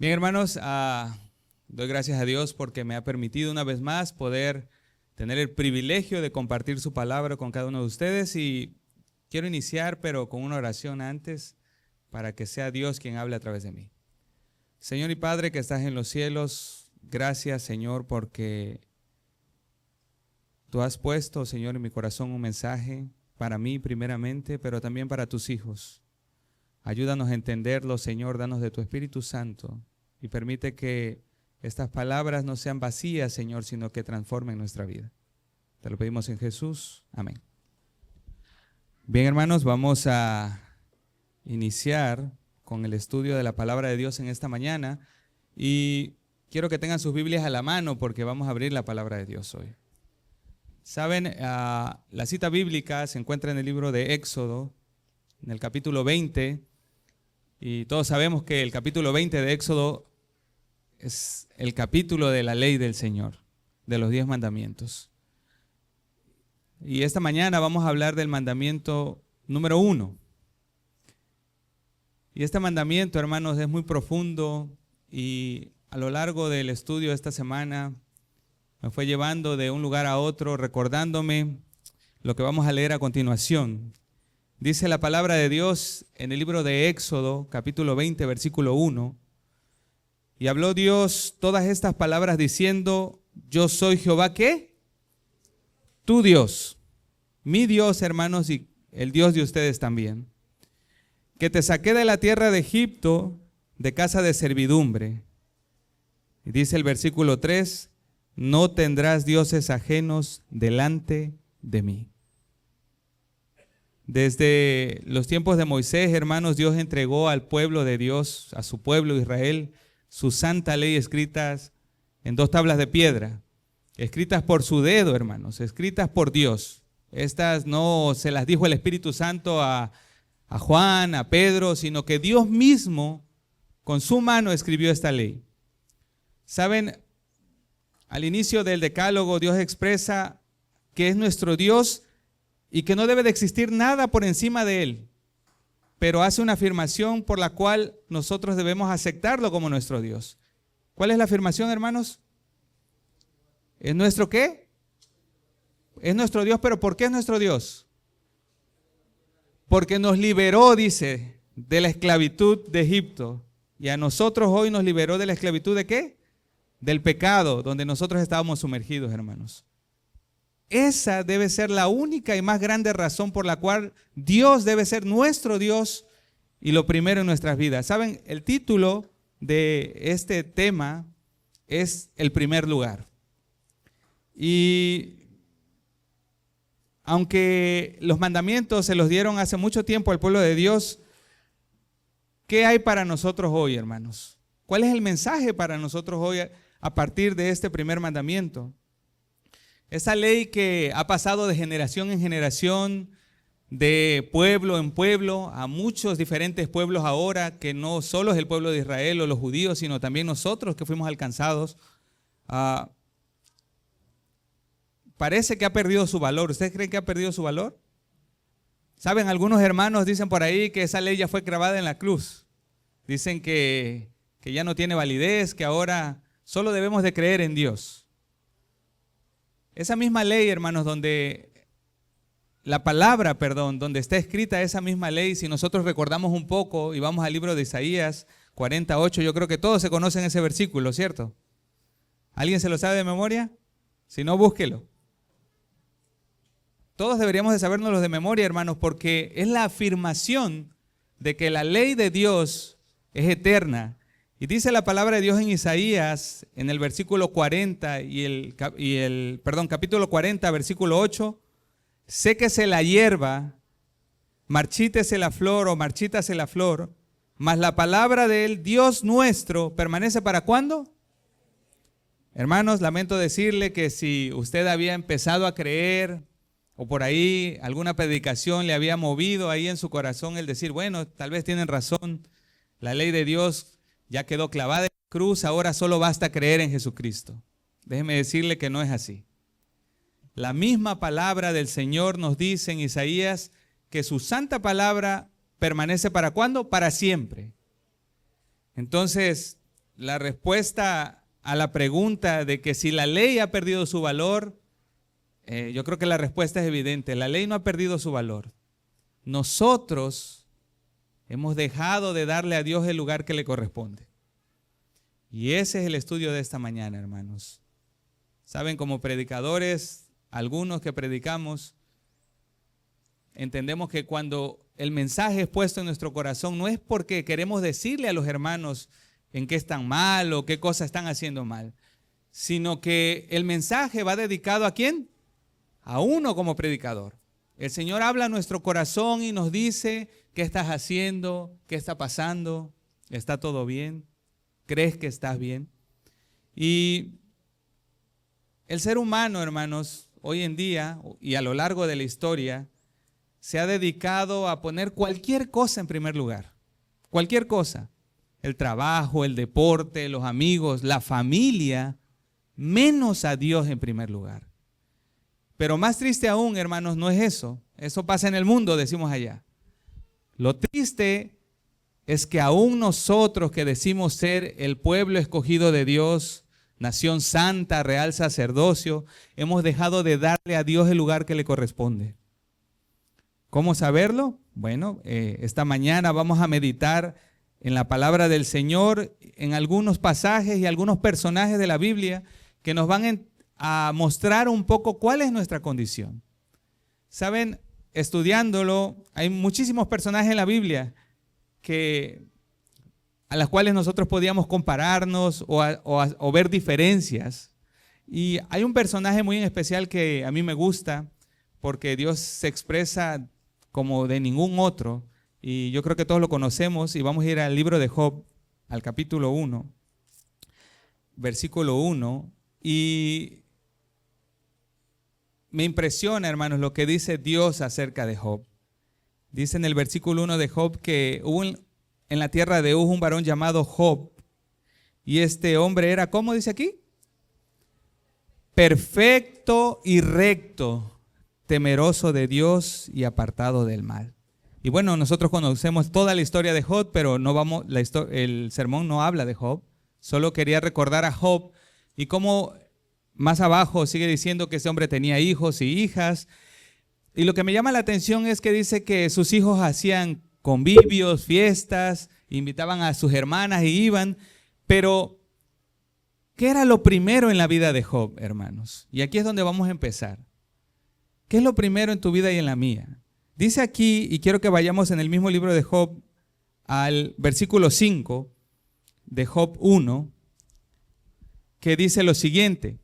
Bien, hermanos, doy gracias a Dios porque me ha permitido una vez más poder tener el privilegio de compartir su palabra con cada uno de ustedes, y quiero iniciar pero con una oración antes para que sea Dios quien hable a través de mí. Señor y Padre que estás en los cielos, gracias, Señor, porque tú has puesto, Señor, en mi corazón un mensaje para mí primeramente, pero también para tus hijos. Ayúdanos a entenderlo, Señor, danos de tu Espíritu Santo y permite que estas palabras no sean vacías, Señor, sino que transformen nuestra vida. Te lo pedimos en Jesús. Amén. Bien, hermanos, vamos a iniciar con el estudio de la palabra de Dios en esta mañana, y quiero que tengan sus Biblias a la mano porque vamos a abrir la palabra de Dios hoy. Saben, la cita bíblica se encuentra en el libro de Éxodo, en el capítulo 20, y todos sabemos que el capítulo 20 de Éxodo es el capítulo de la ley del Señor, de los 10 mandamientos. Y esta mañana vamos a hablar del mandamiento número 1. Y este mandamiento, hermanos, es muy profundo, y a lo largo del estudio de esta semana me fue llevando de un lugar a otro, recordándome lo que vamos a leer a continuación. Dice la palabra de Dios en el libro de Éxodo, capítulo 20, versículo 1. Y habló Dios todas estas palabras diciendo: yo soy Jehová, ¿qué? Tu Dios, mi Dios, hermanos, y el Dios de ustedes también, que te saqué de la tierra de Egipto, de casa de servidumbre. Y dice el versículo 3, no tendrás dioses ajenos delante de mí. Desde los tiempos de Moisés, hermanos, Dios entregó al pueblo de Dios, a su pueblo Israel, su santa ley escritas en 2 tablas de piedra, escritas por su dedo, hermanos, escritas por Dios. Estas no se las dijo el Espíritu Santo a Juan, a Pedro, sino que Dios mismo con su mano escribió esta ley. Saben, al inicio del Decálogo Dios expresa que es nuestro Dios y que no debe de existir nada por encima de Él, pero hace una afirmación por la cual nosotros debemos aceptarlo como nuestro Dios. ¿Cuál es la afirmación, hermanos? ¿Es nuestro qué? Es nuestro Dios, pero ¿por qué es nuestro Dios? Porque nos liberó, dice, de la esclavitud de Egipto, y a nosotros hoy nos liberó de la esclavitud ¿de qué? Del pecado, donde nosotros estábamos sumergidos, hermanos. Esa debe ser la única y más grande razón por la cual Dios debe ser nuestro Dios y lo primero en nuestras vidas. ¿Saben? El título de este tema es el primer lugar. Y aunque los mandamientos se los dieron hace mucho tiempo al pueblo de Dios, ¿qué hay para nosotros hoy, hermanos? ¿Cuál es el mensaje para nosotros hoy a partir de este primer mandamiento? Esa ley que ha pasado de generación en generación, de pueblo en pueblo, a muchos diferentes pueblos ahora, que no solo es el pueblo de Israel o los judíos, sino también nosotros que fuimos alcanzados, parece que ha perdido su valor. ¿Ustedes creen que ha perdido su valor? Saben, algunos hermanos dicen por ahí que esa ley ya fue clavada en la cruz. Dicen que ya no tiene validez, que ahora solo debemos de creer en Dios. Esa misma ley, hermanos, donde está escrita esa misma ley, si nosotros recordamos un poco y vamos al libro de Isaías 48, yo creo que todos se conocen ese versículo, ¿cierto? ¿Alguien se lo sabe de memoria? Si no, búsquelo. Todos deberíamos de sabérnoslo de memoria, hermanos, porque es la afirmación de que la ley de Dios es eterna. Y dice la palabra de Dios en Isaías, en el versículo 40 capítulo 40, versículo 8, séquese la hierba, marchítese la flor o marchítase la flor, mas la palabra del Dios nuestro permanece ¿para cuándo? Hermanos, lamento decirle que si usted había empezado a creer o por ahí alguna predicación le había movido ahí en su corazón el decir, bueno, tal vez tienen razón, la ley de Dios ya quedó clavada en la cruz, ahora solo basta creer en Jesucristo. Déjeme decirle que no es así. La misma palabra del Señor nos dice en Isaías que su santa palabra permanece ¿para cuándo? Para siempre. Entonces, la respuesta a la pregunta de que si la ley ha perdido su valor, yo creo que la respuesta es evidente. La ley no ha perdido su valor. Nosotros hemos dejado de darle a Dios el lugar que le corresponde. Y ese es el estudio de esta mañana, hermanos. Saben, como predicadores, algunos que predicamos, entendemos que cuando el mensaje es puesto en nuestro corazón, no es porque queremos decirle a los hermanos en qué están mal o qué cosas están haciendo mal, sino que el mensaje va dedicado ¿a quién? A uno como predicador. El Señor habla a nuestro corazón y nos dice qué estás haciendo, qué está pasando, está todo bien, crees que estás bien. Y el ser humano, hermanos, hoy en día y a lo largo de la historia, se ha dedicado a poner cualquier cosa en primer lugar. Cualquier cosa. El trabajo, el deporte, los amigos, la familia, menos a Dios en primer lugar. Pero más triste aún, hermanos, no es eso. Eso pasa en el mundo, decimos allá. Lo triste es que aún nosotros que decimos ser el pueblo escogido de Dios, nación santa, real sacerdocio, hemos dejado de darle a Dios el lugar que le corresponde. ¿Cómo saberlo? Bueno, esta mañana vamos a meditar en la palabra del Señor, en algunos pasajes y algunos personajes de la Biblia que nos van a mostrar un poco cuál es nuestra condición. Saben, estudiándolo, hay muchísimos personajes en la Biblia a las cuales nosotros podíamos compararnos o ver diferencias. Y hay un personaje muy en especial que a mí me gusta porque Dios se expresa como de ningún otro. Y yo creo que todos lo conocemos y vamos a ir al libro de Job, al capítulo 1, versículo 1. Y me impresiona, hermanos, lo que dice Dios acerca de Job. Dice en el versículo 1 de Job que hubo en la tierra de Uz un varón llamado Job. Y este hombre era, ¿cómo dice aquí? Perfecto y recto, temeroso de Dios y apartado del mal. Y bueno, nosotros conocemos toda la historia de Job, pero el sermón no habla de Job. Solo quería recordar a Job y cómo más abajo sigue diciendo que ese hombre tenía hijos y hijas. Y lo que me llama la atención es que dice que sus hijos hacían convivios, fiestas, invitaban a sus hermanas y iban. Pero, ¿qué era lo primero en la vida de Job, hermanos? Y aquí es donde vamos a empezar. ¿Qué es lo primero en tu vida y en la mía? Dice aquí, y quiero que vayamos en el mismo libro de Job, al versículo 5 de Job 1, que dice lo siguiente.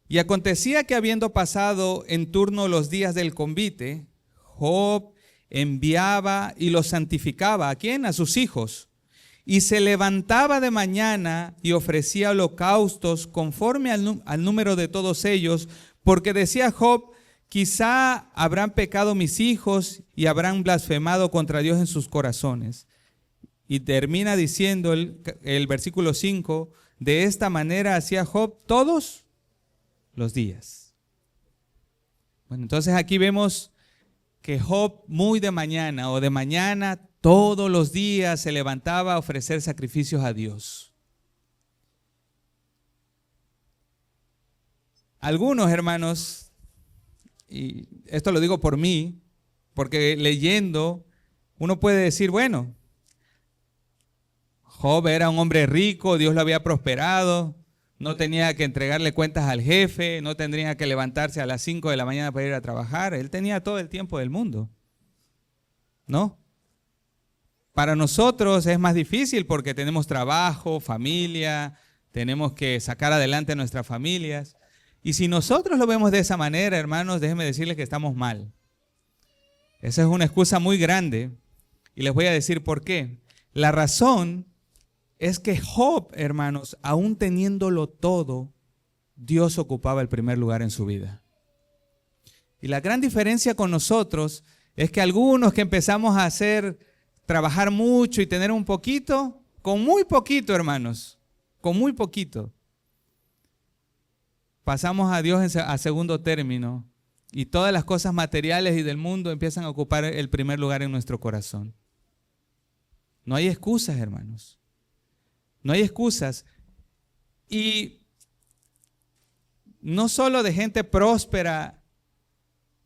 Y acontecía que habiendo pasado en turno los días del convite, Job enviaba y los santificaba. ¿A quién? A sus hijos. Y se levantaba de mañana y ofrecía holocaustos conforme al número de todos ellos, porque decía Job, quizá habrán pecado mis hijos y habrán blasfemado contra Dios en sus corazones. Y termina diciendo el versículo 5, de esta manera hacía Job todos los días. Bueno, entonces aquí vemos que Job muy de mañana o de mañana todos los días se levantaba a ofrecer sacrificios a Dios. Algunos hermanos, y esto lo digo por mí, porque leyendo uno puede decir, bueno, Job era un hombre rico, Dios lo había prosperado, no tenía que entregarle cuentas al jefe, no tendría que levantarse a las 5 de la mañana para ir a trabajar, él tenía todo el tiempo del mundo, ¿no? Para nosotros es más difícil porque tenemos trabajo, familia, tenemos que sacar adelante a nuestras familias. Y si nosotros lo vemos de esa manera, hermanos, déjenme decirles que estamos mal. Esa es una excusa muy grande y les voy a decir por qué. La razón es que Job, hermanos, aún teniéndolo todo, Dios ocupaba el primer lugar en su vida. Y la gran diferencia con nosotros es que algunos que empezamos a trabajar mucho y tener un poquito, con muy poquito, hermanos, con muy poquito, pasamos a Dios a segundo término y todas las cosas materiales y del mundo empiezan a ocupar el primer lugar en nuestro corazón. No hay excusas, hermanos. No hay excusas. Y no solo de gente próspera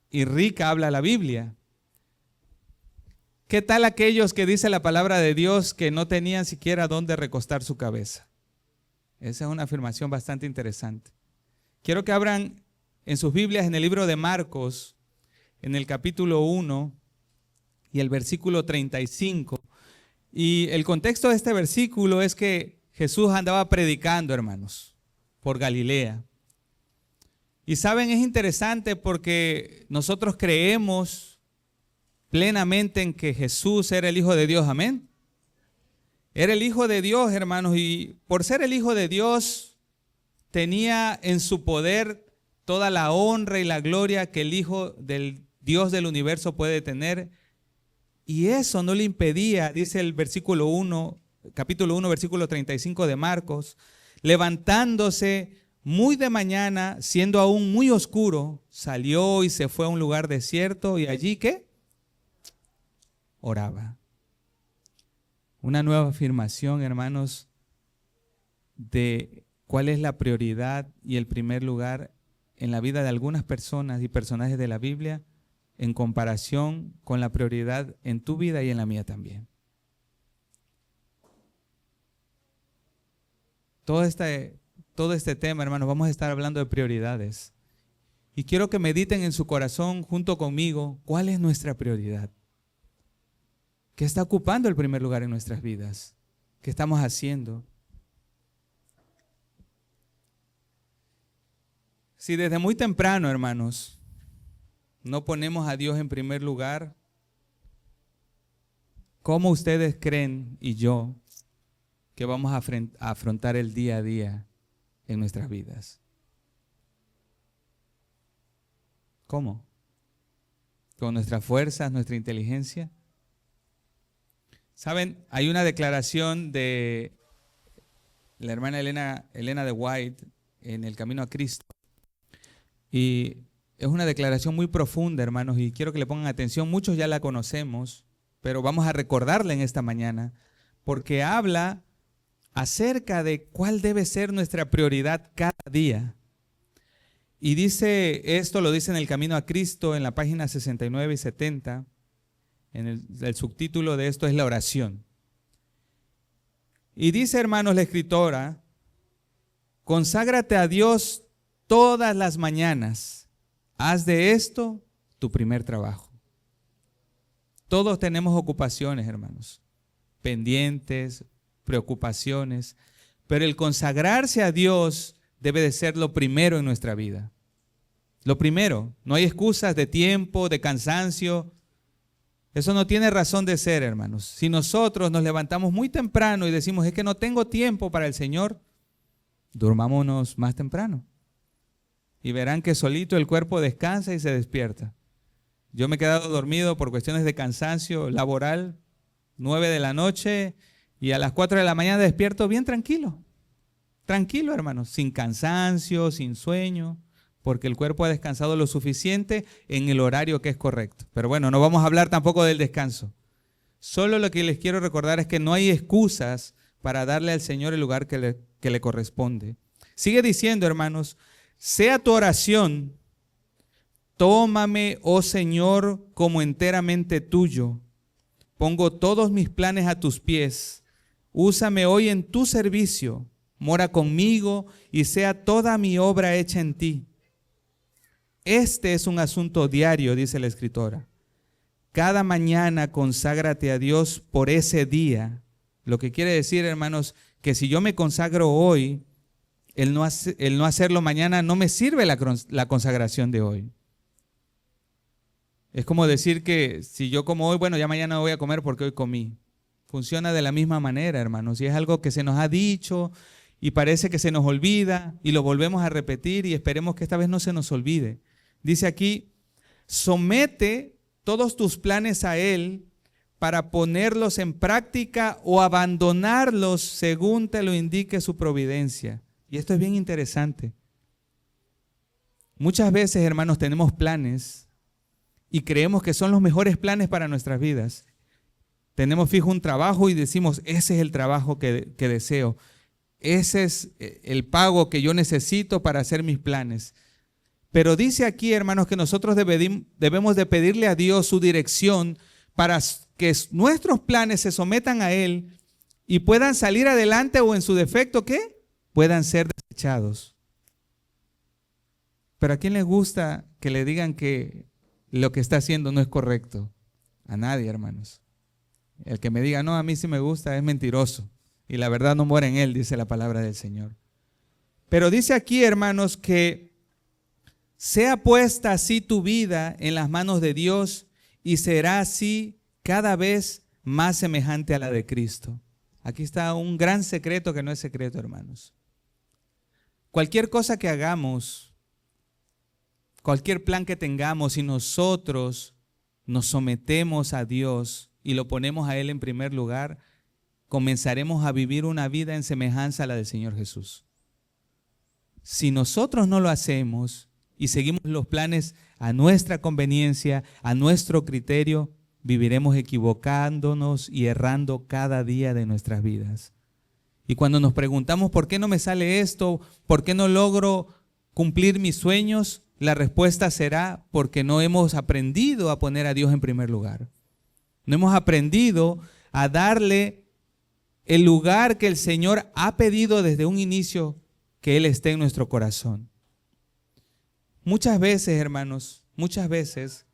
y rica habla la Biblia. ¿Qué tal aquellos que dice la palabra de Dios que no tenían siquiera dónde recostar su cabeza? Esa es una afirmación bastante interesante. Quiero que abran en sus Biblias en el libro de Marcos, en el capítulo 1 y el versículo 35. Y el contexto de este versículo es que Jesús andaba predicando, hermanos, por Galilea. Y saben, es interesante porque nosotros creemos plenamente en que Jesús era el Hijo de Dios, amén. Era el Hijo de Dios, hermanos, y por ser el Hijo de Dios tenía en su poder toda la honra y la gloria que el Hijo del Dios del universo puede tener. Y eso no le impedía, dice el versículo 1, capítulo 1, versículo 35 de Marcos, levantándose muy de mañana, siendo aún muy oscuro, salió y se fue a un lugar desierto y allí, ¿qué? Oraba. Una nueva afirmación, hermanos, de cuál es la prioridad y el primer lugar en la vida de algunas personas y personajes de la Biblia en comparación con la prioridad en tu vida y en la mía también. Todo este tema, hermanos, vamos a estar hablando de prioridades. Y quiero que mediten en su corazón junto conmigo cuál es nuestra prioridad. ¿Qué está ocupando el primer lugar en nuestras vidas? ¿Qué estamos haciendo? Si desde muy temprano, hermanos, no ponemos a Dios en primer lugar, ¿cómo ustedes creen y yo que vamos a afrontar el día a día en nuestras vidas? ¿Cómo? ¿Con nuestras fuerzas, nuestra inteligencia? Saben, hay una declaración de la hermana Elena de White en El Camino a Cristo. Y es una declaración muy profunda, hermanos, y quiero que le pongan atención. Muchos ya la conocemos, pero vamos a recordarla en esta mañana, porque habla acerca de cuál debe ser nuestra prioridad cada día. Y dice, esto lo dice en El Camino a Cristo, en la página 69 y 70, en el subtítulo de esto es la oración. Y dice, hermanos, la escritora, conságrate a Dios todas las mañanas. Haz de esto tu primer trabajo. Todos tenemos ocupaciones, hermanos, pendientes, preocupaciones, pero el consagrarse a Dios debe de ser lo primero en nuestra vida. Lo primero, no hay excusas de tiempo, de cansancio. Eso no tiene razón de ser, hermanos. Si nosotros nos levantamos muy temprano y decimos, es que no tengo tiempo para el Señor, durmámonos más temprano. Y verán que solito el cuerpo descansa y se despierta. Yo me he quedado dormido por cuestiones de cansancio laboral, 9 de la noche, y a las 4 de la mañana despierto bien tranquilo. Tranquilo, hermanos, sin cansancio, sin sueño, porque el cuerpo ha descansado lo suficiente en el horario que es correcto. Pero bueno, no vamos a hablar tampoco del descanso. Solo lo que les quiero recordar es que no hay excusas para darle al Señor el lugar que le corresponde. Sigue diciendo, hermanos, sea tu oración, tómame, oh Señor, como enteramente tuyo. Pongo todos mis planes a tus pies. Úsame hoy en tu servicio. Mora conmigo y sea toda mi obra hecha en ti. Este es un asunto diario, dice la escritora. Cada mañana conságrate a Dios por ese día. Lo que quiere decir, hermanos, que si yo me consagro hoy, el no hacerlo mañana no me sirve la consagración de hoy. Es como decir que si yo como hoy, bueno, ya mañana no voy a comer porque hoy comí. Funciona de la misma manera, hermanos. Y es algo que se nos ha dicho y parece que se nos olvida y lo volvemos a repetir y esperemos que esta vez no se nos olvide. Dice aquí, somete todos tus planes a Él para ponerlos en práctica o abandonarlos según te lo indique su providencia. Y esto es bien interesante. Muchas veces, hermanos, tenemos planes y creemos que son los mejores planes para nuestras vidas. tenemos fijo un trabajo y decimos, ese es el trabajo que deseo. Ese es el pago que yo necesito para hacer mis planes. Pero dice aquí, hermanos, que nosotros debemos de pedirle a Dios su dirección para que nuestros planes se sometan a Él y puedan salir adelante o en su defecto, ¿qué? Puedan ser desechados. Pero ¿a quién le gusta que le digan que lo que está haciendo no es correcto? A nadie, hermanos. El que me diga, no, a mí sí me gusta, es mentiroso. Y la verdad no mora en él, dice la palabra del Señor. Pero dice aquí, hermanos, que sea puesta así tu vida en las manos de Dios y será así cada vez más semejante a la de Cristo. Aquí está un gran secreto que no es secreto, hermanos. Cualquier cosa que hagamos, cualquier plan que tengamos, si nosotros nos sometemos a Dios y lo ponemos a Él en primer lugar, comenzaremos a vivir una vida en semejanza a la del Señor Jesús. Si nosotros no lo hacemos y seguimos los planes a nuestra conveniencia, a nuestro criterio, viviremos equivocándonos y errando cada día de nuestras vidas. Y cuando nos preguntamos, ¿por qué no me sale esto? ¿Por qué no logro cumplir mis sueños? La respuesta será porque no hemos aprendido a poner a Dios en primer lugar. No hemos aprendido a darle el lugar que el Señor ha pedido desde un inicio que Él esté en nuestro corazón. Muchas veces, hermanos, muchas veces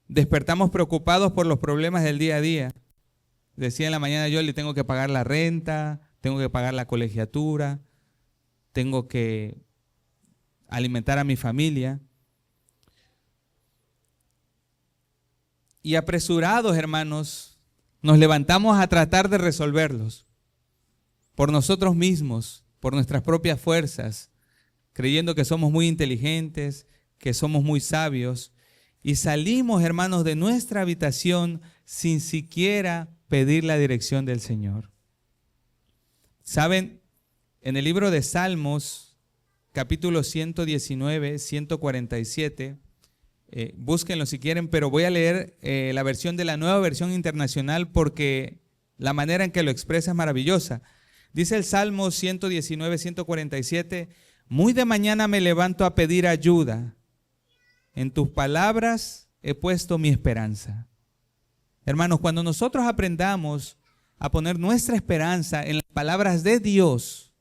despertamos preocupados por los problemas del día a día. Decía en la mañana, yo le tengo que pagar la renta, tengo que pagar la colegiatura, tengo que alimentar a mi familia. Y apresurados, hermanos, nos levantamos a tratar de resolverlos por nosotros mismos, por nuestras propias fuerzas, creyendo que somos muy inteligentes, que somos muy sabios, y salimos, hermanos, de nuestra habitación sin siquiera pedir la dirección del Señor. ¿Saben? En el libro de Salmos, capítulo 119, 147, búsquenlo si quieren, pero voy a leer la versión de la Nueva Versión Internacional porque la manera en que lo expresa es maravillosa. Dice el Salmo 119, 147, muy de mañana me levanto a pedir ayuda. En tus palabras he puesto mi esperanza. Hermanos, cuando nosotros aprendamos a poner nuestra esperanza en las palabras de Dios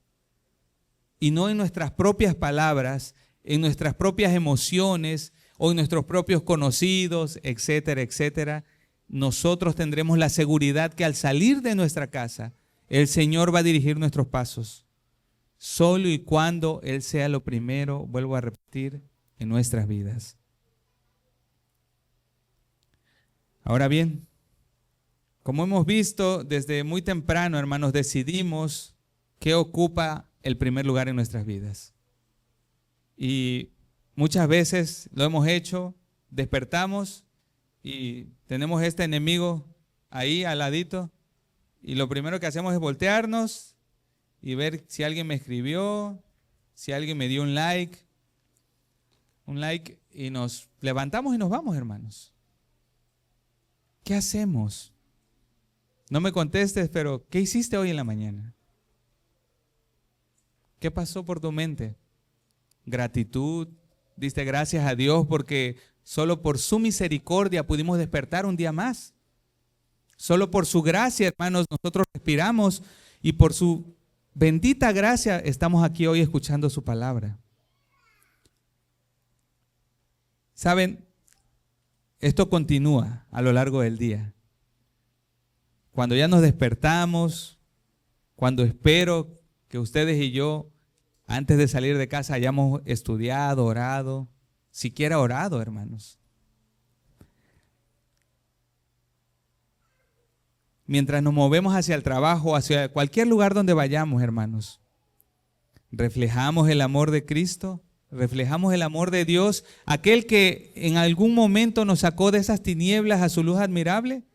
y no en nuestras propias palabras, en nuestras propias emociones o en nuestros propios conocidos, etcétera, etcétera, nosotros tendremos la seguridad que al salir de nuestra casa, el Señor va a dirigir nuestros pasos, solo y cuando Él sea lo primero, vuelvo a repetir, en nuestras vidas. Ahora bien, como hemos visto desde muy temprano, hermanos, decidimos qué ocupa el primer lugar en nuestras vidas. Y muchas veces lo hemos hecho, despertamos y tenemos este enemigo ahí al ladito y lo primero que hacemos es voltearnos y ver si alguien me escribió, si alguien me dio un like y nos levantamos y nos vamos, hermanos. ¿Qué hacemos? No me contestes, pero ¿qué hiciste hoy en la mañana? ¿Qué pasó por tu mente? Gratitud, diste gracias a Dios porque solo por su misericordia pudimos despertar un día más. Solo por su gracia, hermanos, nosotros respiramos y por su bendita gracia estamos aquí hoy escuchando su palabra. ¿Saben? Esto continúa a lo largo del día. Cuando ya nos despertamos, cuando espero que ustedes y yo, antes de salir de casa, hayamos estudiado, orado, siquiera orado, hermanos. Mientras nos movemos hacia el trabajo, hacia cualquier lugar donde vayamos, hermanos, reflejamos el amor de Cristo, reflejamos el amor de Dios, aquel que en algún momento nos sacó de esas tinieblas a su luz admirable.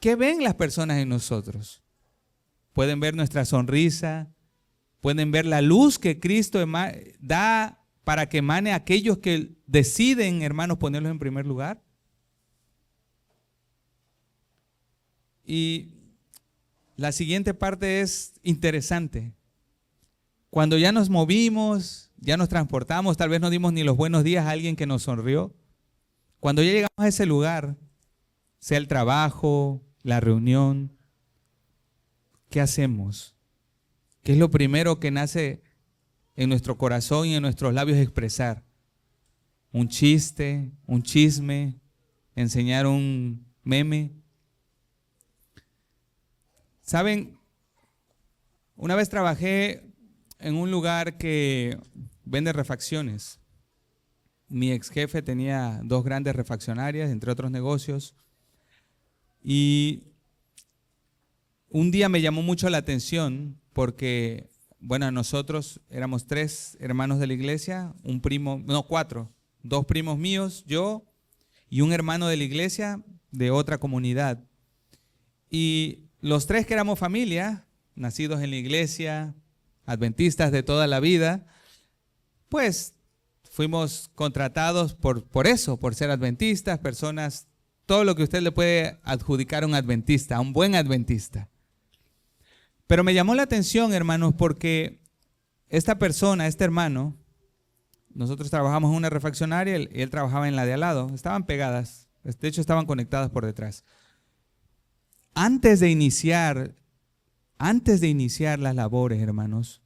¿Qué ven las personas en nosotros? Pueden ver nuestra sonrisa, pueden ver la luz que Cristo da para que emane a aquellos que deciden, hermanos, ponerlos en primer lugar. Y la siguiente parte es interesante. Cuando ya nos movimos, ya nos transportamos, tal vez no dimos ni los buenos días a alguien que nos sonrió. Cuando ya llegamos a ese lugar, sea el trabajo, la reunión, ¿qué hacemos? ¿Qué es lo primero que nace en nuestro corazón y en nuestros labios expresar? Un chiste, un chisme, enseñar un meme. ¿Saben? Una vez trabajé en un lugar que vende refacciones. Mi ex jefe tenía 2 grandes refaccionarias, entre otros negocios. Y un día me llamó mucho la atención porque, bueno, nosotros éramos 3 hermanos de la iglesia, un primo, no 4, 2 primos míos, yo y un hermano de la iglesia de otra comunidad. Y los 3 que éramos familia, nacidos en la iglesia, adventistas de toda la vida, pues fuimos contratados por eso, por ser adventistas, personas, todo lo que usted le puede adjudicar a un adventista, a un buen adventista. Pero me llamó la atención, hermanos, porque esta persona, este hermano, nosotros trabajamos en una refaccionaria y él trabajaba en la de al lado, estaban pegadas, de hecho estaban conectadas por detrás. Antes de iniciar las labores, hermanos,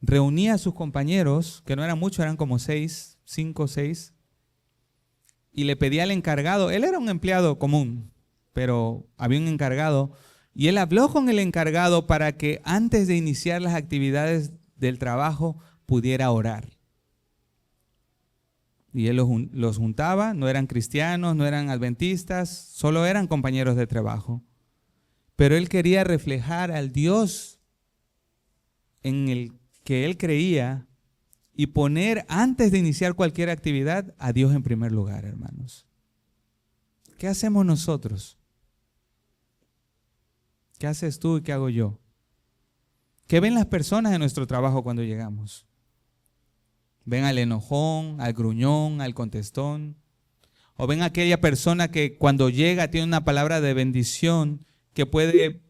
reunía a sus compañeros, que no eran muchos, eran como 5 o 6, y le pedía al encargado, él era un empleado común, pero había un encargado, y él habló con el encargado para que antes de iniciar las actividades del trabajo pudiera orar. Y él los juntaba, no eran cristianos, no eran adventistas, solo eran compañeros de trabajo. Pero él quería reflejar al Dios en el que él creía y poner antes de iniciar cualquier actividad a Dios en primer lugar, hermanos. ¿Qué hacemos nosotros? ¿Qué haces tú y qué hago yo? ¿Qué ven las personas en nuestro trabajo cuando llegamos? ¿Ven al enojón, al gruñón, al contestón? ¿O ven a aquella persona que cuando llega tiene una palabra de bendición que puede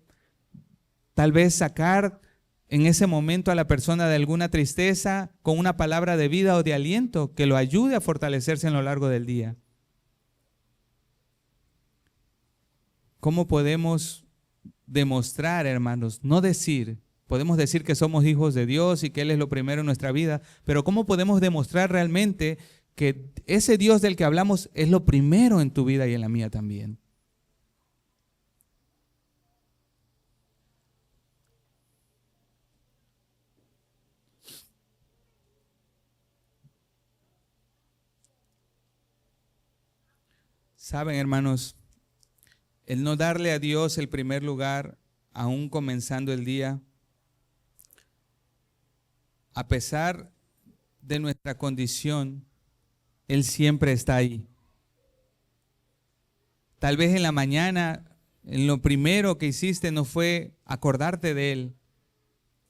tal vez sacar en ese momento a la persona de alguna tristeza con una palabra de vida o de aliento que lo ayude a fortalecerse en lo largo del día? ¿Cómo podemos demostrar, hermanos? No decir, podemos decir que somos hijos de Dios y que Él es lo primero en nuestra vida, pero ¿cómo podemos demostrar realmente que ese Dios del que hablamos es lo primero en tu vida y en la mía también? Saben, hermanos, el no darle a Dios el primer lugar, aún comenzando el día, a pesar de nuestra condición, Él siempre está ahí. Tal vez en la mañana, en lo primero que hiciste no fue acordarte de Él,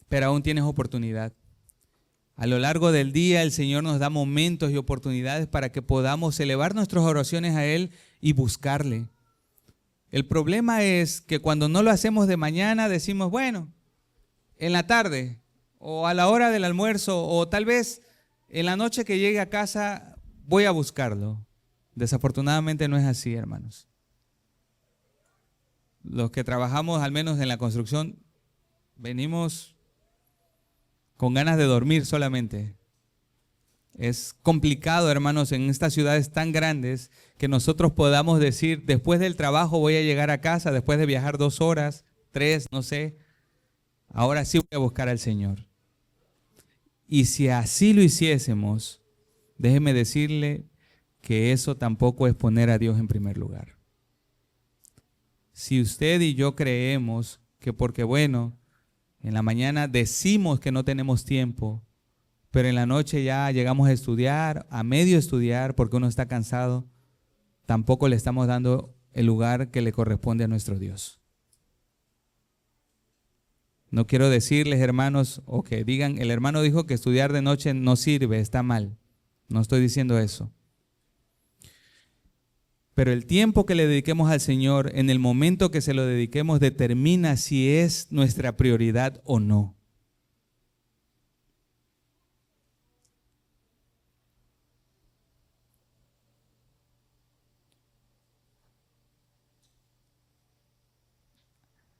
pero aún tienes oportunidad. A lo largo del día el Señor nos da momentos y oportunidades para que podamos elevar nuestras oraciones a Él y buscarle. El problema es que cuando no lo hacemos de mañana decimos, bueno, en la tarde o a la hora del almuerzo o tal vez en la noche que llegue a casa voy a buscarlo. Desafortunadamente no es así, hermanos. Los que trabajamos al menos en la construcción venimos con ganas de dormir solamente. Es complicado, hermanos, en estas ciudades tan grandes que nosotros podamos decir, después del trabajo voy a llegar a casa, después de viajar 2 horas, 3, no sé, ahora sí voy a buscar al Señor. Y si así lo hiciésemos, déjeme decirle que eso tampoco es poner a Dios en primer lugar. Si usted y yo creemos que porque, bueno, en la mañana decimos que no tenemos tiempo, pero en la noche ya llegamos a estudiar, a medio estudiar, porque uno está cansado, tampoco le estamos dando el lugar que le corresponde a nuestro Dios. No quiero decirles, hermanos, o que digan, el hermano dijo que estudiar de noche no sirve, está mal. No estoy diciendo eso. Pero el tiempo que le dediquemos al Señor, en el momento que se lo dediquemos, determina si es nuestra prioridad o no.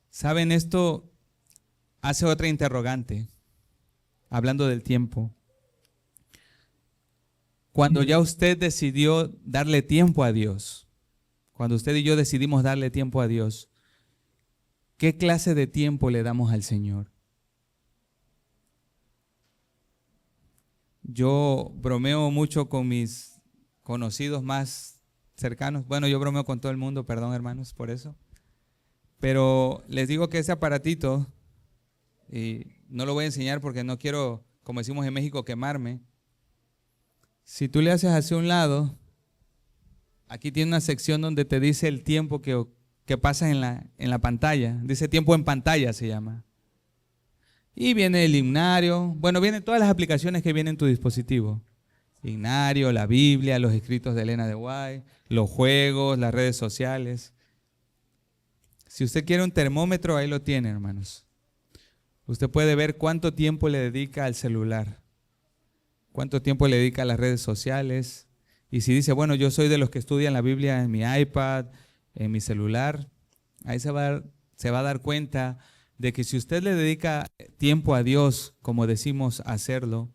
¿Saben? Esto hace otra interrogante, hablando del tiempo. Cuando ya usted decidió darle tiempo a Dios, cuando usted y yo decidimos darle tiempo a Dios, ¿qué clase de tiempo le damos al Señor? Yo bromeo mucho con mis conocidos más cercanos. Bueno, yo bromeo con todo el mundo, perdón hermanos por eso. Pero les digo que ese aparatito, y no lo voy a enseñar porque no quiero, como decimos en México, quemarme. Si tú le haces hacia un lado, aquí tiene una sección donde te dice el tiempo que pasas en la pantalla. Dice tiempo en pantalla se llama. Y viene el himnario. Bueno, vienen todas las aplicaciones que vienen en tu dispositivo. Himnario, la Biblia, los escritos de Elena de White, los juegos, las redes sociales. Si usted quiere un termómetro, ahí lo tiene, hermanos. Usted puede ver cuánto tiempo le dedica al celular, cuánto tiempo le dedica a las redes sociales. Y si dice, bueno, yo soy de los que estudian la Biblia en mi iPad, en mi celular, ahí se va a dar cuenta de que si usted le dedica tiempo a Dios, como decimos hacerlo,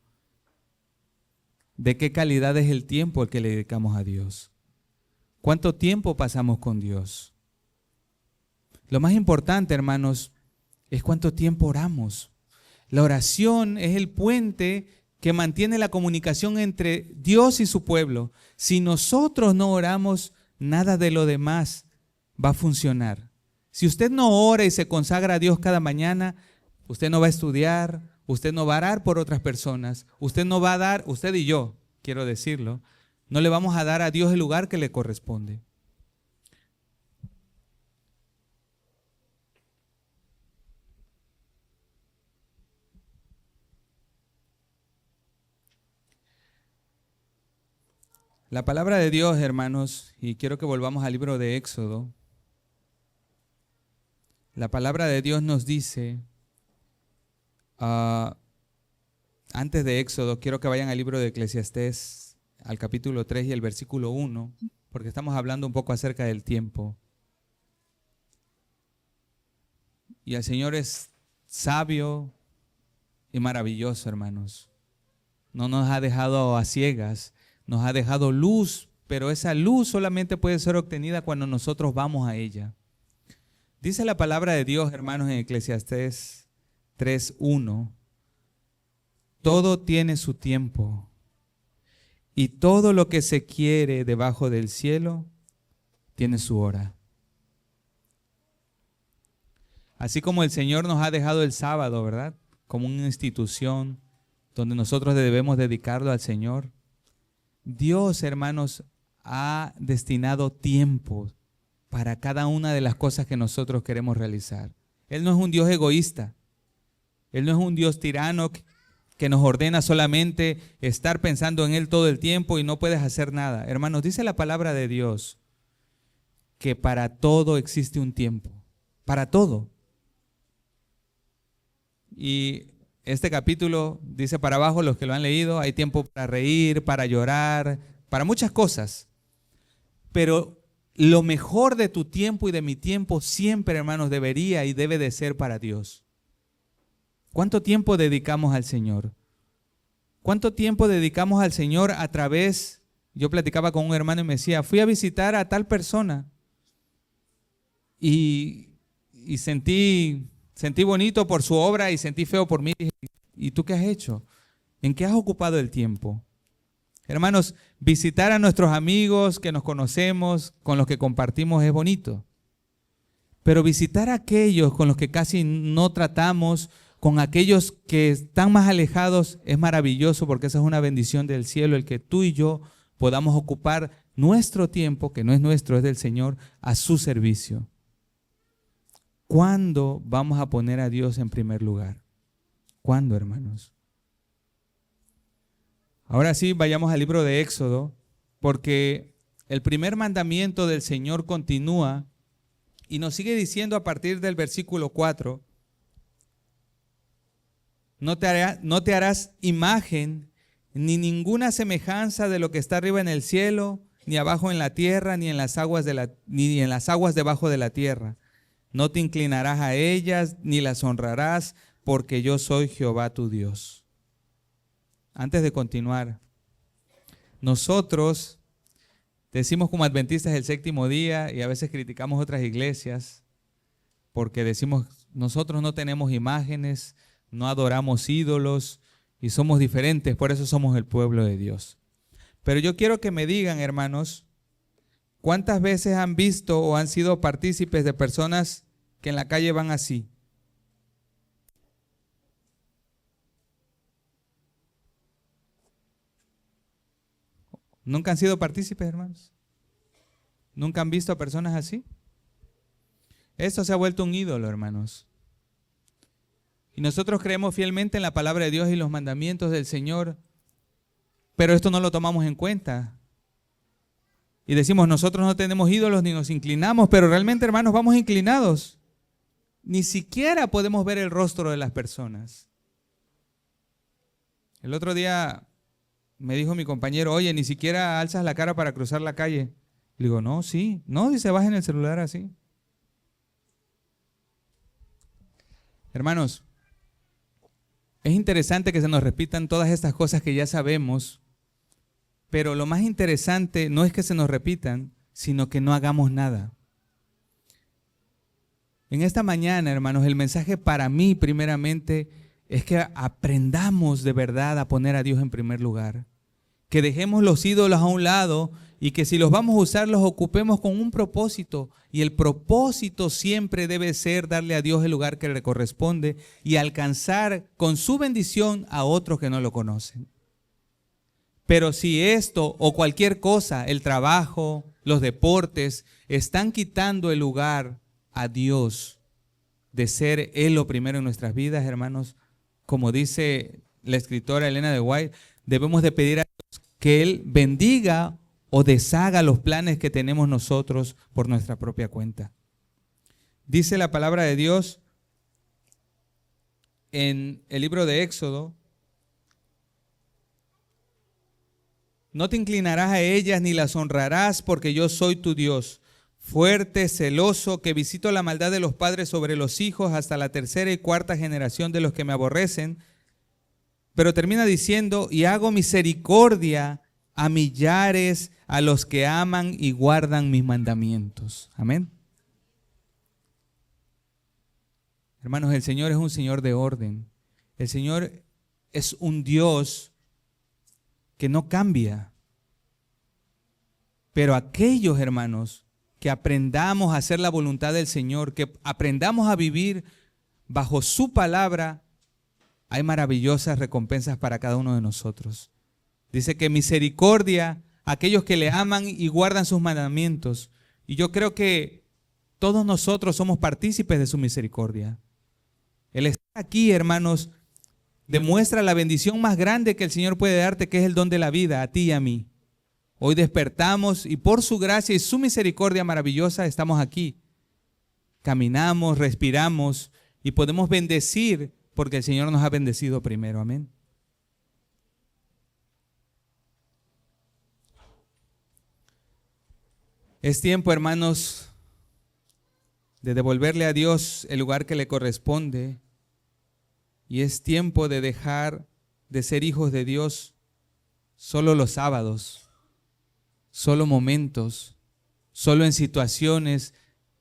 ¿de qué calidad es el tiempo el que le dedicamos a Dios? ¿Cuánto tiempo pasamos con Dios? Lo más importante, hermanos, es cuánto tiempo oramos. La oración es el puente que mantiene la comunicación entre Dios y su pueblo. Si nosotros no oramos, nada de lo demás va a funcionar. Si usted no ora y se consagra a Dios cada mañana, usted no va a estudiar, usted no va a orar por otras personas, usted no va a dar, usted y yo, quiero decirlo, no le vamos a dar a Dios el lugar que le corresponde. La palabra de Dios, hermanos, y quiero que volvamos al libro de Éxodo. La palabra de Dios nos dice, antes de Éxodo, quiero que vayan al libro de Eclesiastés, al capítulo 3 y el versículo 1, porque estamos hablando un poco acerca del tiempo. Y el Señor es sabio y maravilloso, hermanos. No nos ha dejado a ciegas. Nos ha dejado luz, pero esa luz solamente puede ser obtenida cuando nosotros vamos a ella. Dice la palabra de Dios, hermanos, en Eclesiastés 3:1, todo tiene su tiempo y todo lo que se quiere debajo del cielo tiene su hora. Así como el Señor nos ha dejado el sábado, ¿verdad? Como una institución donde nosotros debemos dedicarlo al Señor. Dios, hermanos, ha destinado tiempo para cada una de las cosas que nosotros queremos realizar. Él no es un Dios egoísta. Él no es un Dios tirano que nos ordena solamente estar pensando en Él todo el tiempo y no puedes hacer nada. Hermanos, dice la palabra de Dios que para todo existe un tiempo. Para todo. Y este capítulo dice para abajo, los que lo han leído, hay tiempo para reír, para llorar, para muchas cosas. Pero lo mejor de tu tiempo y de mi tiempo siempre, hermanos, debería y debe de ser para Dios. ¿Cuánto tiempo dedicamos al Señor? ¿Cuánto tiempo dedicamos al Señor a través? Yo platicaba con un hermano y me decía, fui a visitar a tal persona y sentí bonito por su obra y sentí feo por mí. ¿Y tú qué has hecho? ¿En qué has ocupado el tiempo? Hermanos, visitar a nuestros amigos que nos conocemos, con los que compartimos, es bonito. Pero visitar a aquellos con los que casi no tratamos, con aquellos que están más alejados, es maravilloso porque esa es una bendición del cielo, el que tú y yo podamos ocupar nuestro tiempo, que no es nuestro, es del Señor, a su servicio. ¿Cuándo vamos a poner a Dios en primer lugar? ¿Cuándo, hermanos? Ahora sí, vayamos al libro de Éxodo, porque el primer mandamiento del Señor continúa y nos sigue diciendo a partir del versículo 4, no te harás imagen ni ninguna semejanza de lo que está arriba en el cielo, ni abajo en la tierra, ni en las aguas debajo de la tierra. No te inclinarás a ellas, ni las honrarás, porque yo soy Jehová tu Dios. Antes de continuar, nosotros decimos como adventistas el séptimo día y a veces criticamos otras iglesias porque decimos nosotros no tenemos imágenes, no adoramos ídolos y somos diferentes, por eso somos el pueblo de Dios. Pero yo quiero que me digan, hermanos, ¿cuántas veces han visto o han sido partícipes de personas que en la calle van así? ¿Nunca han sido partícipes, hermanos? ¿Nunca han visto a personas así? Esto se ha vuelto un ídolo, hermanos. Y nosotros creemos fielmente en la palabra de Dios y los mandamientos del Señor, pero esto no lo tomamos en cuenta. Y decimos, nosotros no tenemos ídolos ni nos inclinamos, pero realmente, hermanos, vamos inclinados. Ni siquiera podemos ver el rostro de las personas. El otro día me dijo mi compañero, oye, ni siquiera alzas la cara para cruzar la calle. Le digo, no, sí. No, dice, baja en el celular así. Hermanos, es interesante que se nos repitan todas estas cosas que ya sabemos, pero lo más interesante no es que se nos repitan, sino que no hagamos nada. En esta mañana, hermanos, el mensaje para mí primeramente es que aprendamos de verdad a poner a Dios en primer lugar. Que dejemos los ídolos a un lado y que si los vamos a usar los ocupemos con un propósito. Y el propósito siempre debe ser darle a Dios el lugar que le corresponde y alcanzar con su bendición a otros que no lo conocen. Pero si esto o cualquier cosa, el trabajo, los deportes, están quitando el lugar a Dios de ser Él lo primero en nuestras vidas, hermanos, como dice la escritora Elena de White, debemos de pedir a Dios que Él bendiga o deshaga los planes que tenemos nosotros por nuestra propia cuenta. Dice la palabra de Dios en el libro de Éxodo, no te inclinarás a ellas ni las honrarás, porque yo soy tu Dios, fuerte, celoso, que visito la maldad de los padres sobre los hijos hasta la tercera y cuarta generación de los que me aborrecen. Pero termina diciendo, y hago misericordia a millares, a los que aman y guardan mis mandamientos. Amén. Hermanos, el Señor es un Señor de orden. El Señor es un Dios que no cambia. Pero aquellos, hermanos, que aprendamos a hacer la voluntad del Señor, que aprendamos a vivir bajo su palabra, hay maravillosas recompensas para cada uno de nosotros. Dice que misericordia a aquellos que le aman y guardan sus mandamientos. Y yo creo que todos nosotros somos partícipes de su misericordia. El estar aquí, hermanos, demuestra la bendición más grande que el Señor puede darte, que es el don de la vida, a ti y a mí. Hoy despertamos y por su gracia y su misericordia maravillosa estamos aquí. Caminamos, respiramos y podemos bendecir porque el Señor nos ha bendecido primero. Amén. Es tiempo, hermanos, de devolverle a Dios el lugar que le corresponde. Y es tiempo de dejar de ser hijos de Dios solo los sábados, solo momentos, solo en situaciones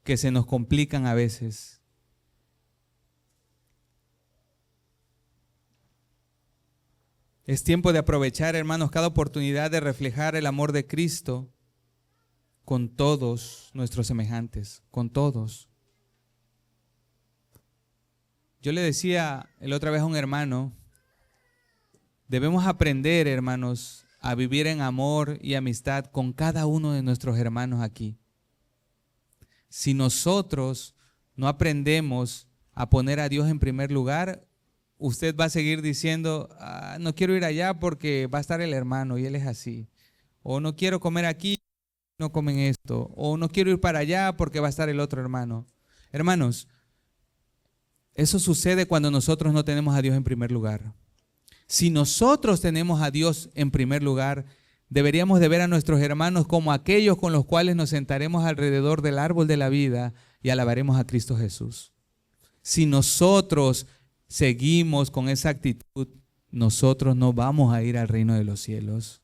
que se nos complican a veces. Es tiempo de aprovechar, hermanos, cada oportunidad de reflejar el amor de Cristo con todos nuestros semejantes, con todos. Yo le decía la otra vez a un hermano, debemos aprender, hermanos, a vivir en amor y amistad con cada uno de nuestros hermanos aquí. Si nosotros no aprendemos a poner a Dios en primer lugar, usted va a seguir diciendo, no quiero ir allá porque va a estar el hermano y él es así. O no quiero comer aquí no comen esto, o no quiero ir para allá porque va a estar el otro hermano. Hermanos, eso sucede cuando nosotros no tenemos a Dios en primer lugar. Si nosotros tenemos a Dios en primer lugar, deberíamos de ver a nuestros hermanos como aquellos con los cuales nos sentaremos alrededor del árbol de la vida y alabaremos a Cristo Jesús. Si nosotros seguimos con esa actitud, nosotros no vamos a ir al reino de los cielos.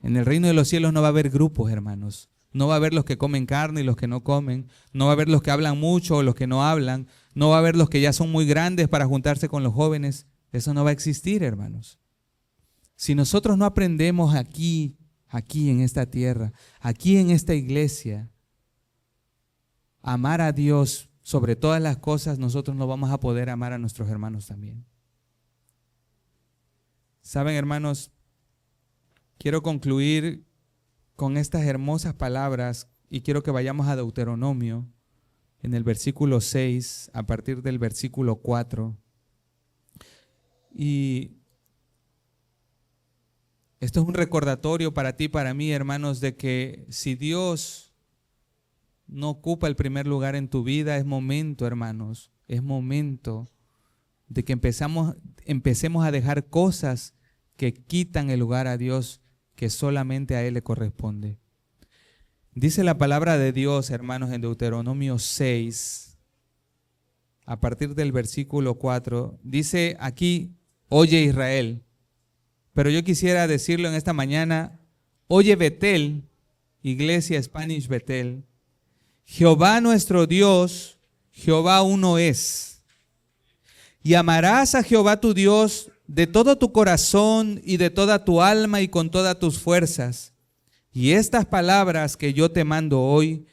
En el reino de los cielos no va a haber grupos, hermanos. No va a haber los que comen carne y los que no comen. No va a haber los que hablan mucho o los que no hablan. No va a haber los que ya son muy grandes para juntarse con los jóvenes. Eso no va a existir, hermanos. Si nosotros no aprendemos aquí en esta tierra, aquí en esta iglesia, a amar a Dios sobre todas las cosas, nosotros no vamos a poder amar a nuestros hermanos también. Saben, hermanos, quiero concluir con estas hermosas palabras y quiero que vayamos a Deuteronomio en el versículo 6, a partir del versículo 4. Y esto es un recordatorio para ti y para mí, hermanos, de que si Dios no ocupa el primer lugar en tu vida, es momento, hermanos, es momento de que empecemos a dejar cosas que quitan el lugar a Dios, que solamente a Él le corresponde. Dice la palabra de Dios, hermanos, en Deuteronomio 6, a partir del versículo 4, dice aquí: oye Israel. Pero yo quisiera decirlo en esta mañana: oye Betel, iglesia Spanish Betel, Jehová nuestro Dios, Jehová uno es. Y amarás a Jehová tu Dios de todo tu corazón y de toda tu alma y con todas tus fuerzas. Y estas palabras que yo te mando hoy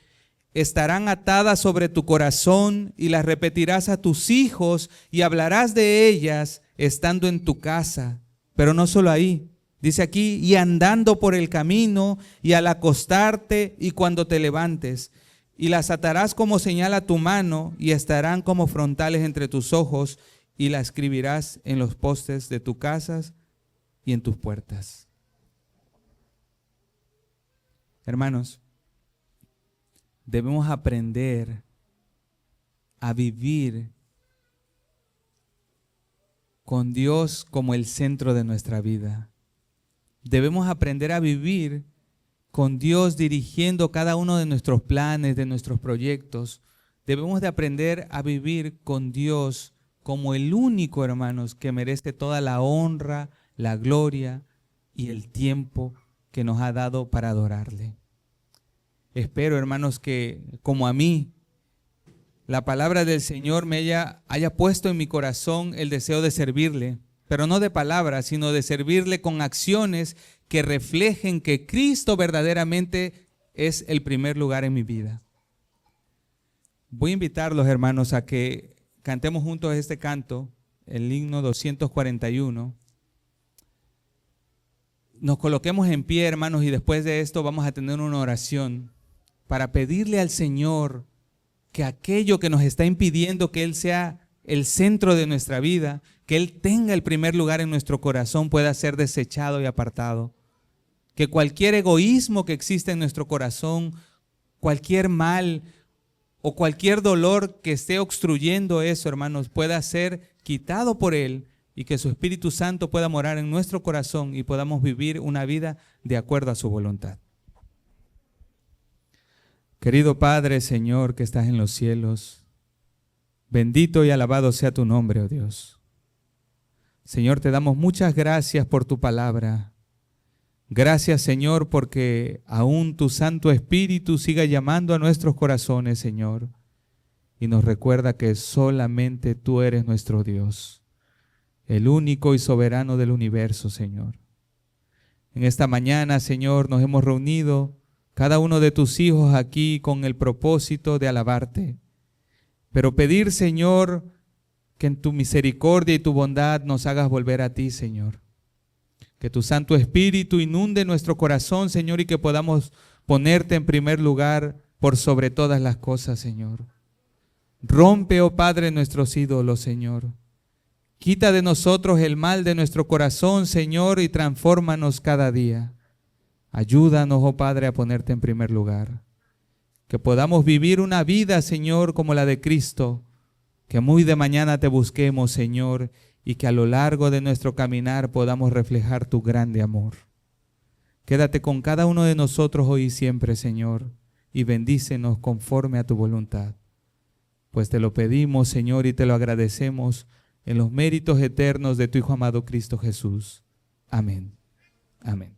estarán atadas sobre tu corazón y las repetirás a tus hijos y hablarás de ellas estando en tu casa. Pero no solo ahí, dice aquí: y andando por el camino y al acostarte y cuando te levantes. Y las atarás como señal a tu mano y estarán como frontales entre tus ojos, y las escribirás en los postes de tus casas y en tus puertas. Hermanos, debemos aprender a vivir con Dios como el centro de nuestra vida. Debemos aprender a vivir con Dios dirigiendo cada uno de nuestros planes, de nuestros proyectos. Debemos de aprender a vivir con Dios como el único, hermanos, que merece toda la honra, la gloria y el tiempo que nos ha dado para adorarle. Espero, hermanos, que como a mí, la palabra del Señor me haya puesto en mi corazón el deseo de servirle, pero no de palabras, sino de servirle con acciones que reflejen que Cristo verdaderamente es el primer lugar en mi vida. Voy a invitarlos, hermanos, a que cantemos juntos este canto, el himno 241. Nos coloquemos en pie, hermanos, y después de esto vamos a tener una oración para pedirle al Señor que aquello que nos está impidiendo que Él sea el centro de nuestra vida, que Él tenga el primer lugar en nuestro corazón, pueda ser desechado y apartado. Que cualquier egoísmo que exista en nuestro corazón, cualquier mal o cualquier dolor que esté obstruyendo eso, hermanos, pueda ser quitado por Él y que su Espíritu Santo pueda morar en nuestro corazón y podamos vivir una vida de acuerdo a su voluntad. Querido Padre, Señor, que estás en los cielos, bendito y alabado sea tu nombre, oh Dios. Señor, te damos muchas gracias por tu palabra. Gracias, Señor, porque aún tu Santo Espíritu siga llamando a nuestros corazones, Señor, y nos recuerda que solamente tú eres nuestro Dios, el único y soberano del universo, Señor. En esta mañana, Señor, nos hemos reunido cada uno de tus hijos aquí con el propósito de alabarte, pero pedir, Señor, que en tu misericordia y tu bondad nos hagas volver a ti, Señor. Que tu Santo Espíritu inunde nuestro corazón, Señor, y que podamos ponerte en primer lugar por sobre todas las cosas, Señor. Rompe, oh Padre, nuestros ídolos, Señor. Quita de nosotros el mal de nuestro corazón, Señor, y transfórmanos cada día. Ayúdanos, oh Padre, a ponerte en primer lugar. Que podamos vivir una vida, Señor, como la de Cristo. Que muy de mañana te busquemos, Señor, y que a lo largo de nuestro caminar podamos reflejar tu grande amor. Quédate con cada uno de nosotros hoy y siempre, Señor, y bendícenos conforme a tu voluntad. Pues te lo pedimos, Señor, y te lo agradecemos en los méritos eternos de tu Hijo amado Cristo Jesús. Amén. Amén.